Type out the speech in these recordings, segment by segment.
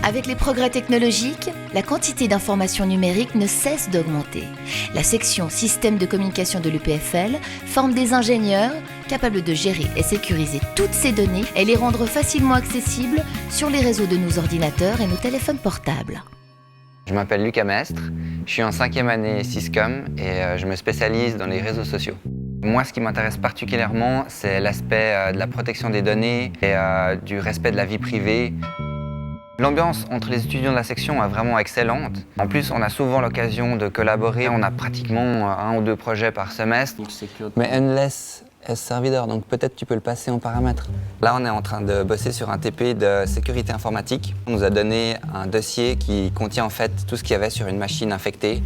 Avec les progrès technologiques, la quantité d'informations numériques ne cesse d'augmenter. La section Système de communication de l'EPFL forme des ingénieurs capables de gérer et sécuriser toutes ces données et les rendre facilement accessibles sur les réseaux de nos ordinateurs et nos téléphones portables. Je m'appelle Lucas Mestre, je suis en 5e année Syscom et je me spécialise dans les réseaux sociaux. Moi, ce qui m'intéresse particulièrement, c'est l'aspect de la protection des données et du respect de la vie privée. L'ambiance entre les étudiants de la section est vraiment excellente. En plus, on a souvent l'occasion de collaborer. On a pratiquement 1 ou 2 projets par semestre. Mais Endless S-Servidor, donc peut-être tu peux le passer en paramètres. Là, on est en train de bosser sur un TP de sécurité informatique. On nous a donné un dossier qui contient en fait tout ce qu'il y avait sur une machine infectée.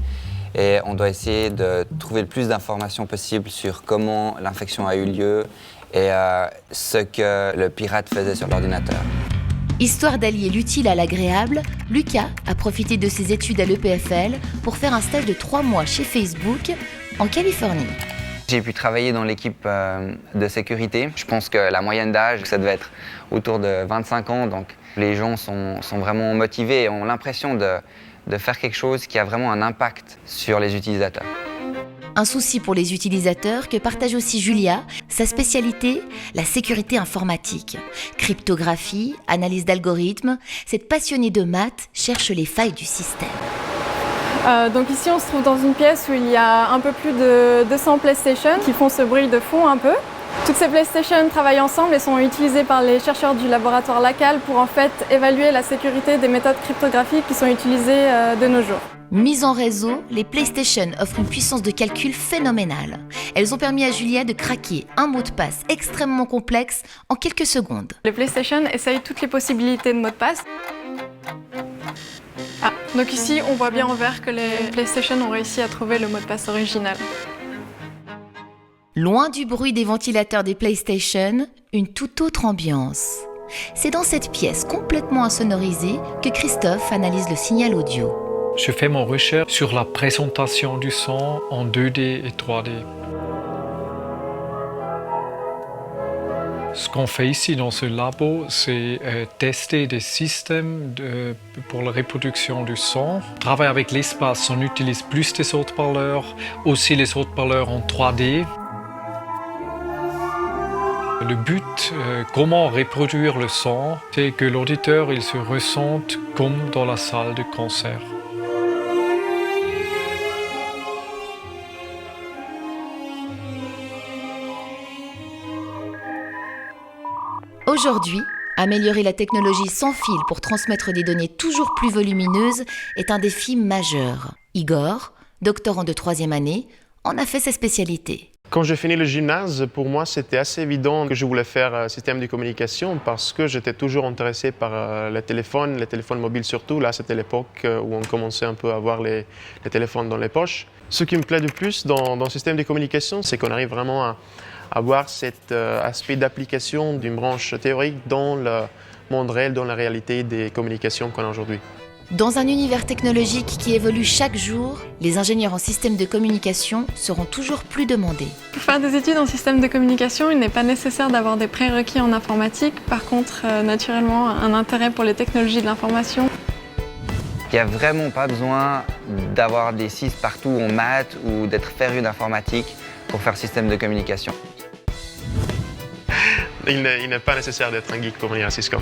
Et on doit essayer de trouver le plus d'informations possible sur comment l'infection a eu lieu et ce que le pirate faisait sur l'ordinateur. Histoire d'allier l'utile à l'agréable, Lucas a profité de ses études à l'EPFL pour faire un stage de 3 mois chez Facebook en Californie. J'ai pu travailler dans l'équipe de sécurité. Je pense que la moyenne d'âge, ça devait être autour de 25 ans. Donc les gens sont vraiment motivés et ont l'impression de faire quelque chose qui a vraiment un impact sur les utilisateurs. Un souci pour les utilisateurs que partage aussi Julia, sa spécialité, la sécurité informatique. Cryptographie, analyse d'algorithmes, cette passionnée de maths cherche les failles du système. Donc ici on se trouve dans une pièce où il y a un peu plus de 200 PlayStation qui font ce bruit de fond un peu. Toutes ces PlayStation travaillent ensemble et sont utilisées par les chercheurs du laboratoire LACAL pour en fait évaluer la sécurité des méthodes cryptographiques qui sont utilisées de nos jours. Mises en réseau, les PlayStation offrent une puissance de calcul phénoménale. Elles ont permis à Julia de craquer un mot de passe extrêmement complexe en quelques secondes. Les PlayStation essayent toutes les possibilités de mot de passe. Donc ici, on voit bien en vert que les PlayStation ont réussi à trouver le mot de passe original. Loin du bruit des ventilateurs des PlayStation, une toute autre ambiance. C'est dans cette pièce complètement insonorisée que Christophe analyse le signal audio. Je fais mon recherche sur la présentation du son en 2D et 3D. Ce qu'on fait ici dans ce labo, c'est tester des systèmes pour la reproduction du son. On travaille avec l'espace, on utilise plus des haute-parleurs, aussi les haute-parleurs en 3D. Le but, comment reproduire le son, c'est que l'auditeur il se ressente comme dans la salle de concert. Aujourd'hui, améliorer la technologie sans fil pour transmettre des données toujours plus volumineuses est un défi majeur. Igor, doctorant de 3e année, en a fait sa spécialité. Quand j'ai fini le gymnase, pour moi, c'était assez évident que je voulais faire système de communication parce que j'étais toujours intéressé par les téléphones mobiles surtout. Là, c'était l'époque où on commençait un peu à avoir les téléphones dans les poches. Ce qui me plaît le plus dans le système de communication, c'est qu'on arrive vraiment à avoir cet aspect d'application d'une branche théorique dans le monde réel, dans la réalité des communications qu'on a aujourd'hui. Dans un univers technologique qui évolue chaque jour, les ingénieurs en système de communication seront toujours plus demandés. Pour faire des études en système de communication, il n'est pas nécessaire d'avoir des prérequis en informatique. Par contre, naturellement, un intérêt pour les technologies de l'information. Il n'y a vraiment pas besoin d'avoir des 6 partout en maths ou d'être féru d'informatique pour faire système de communication. Il n'est pas nécessaire d'être un geek pour venir à Syscom.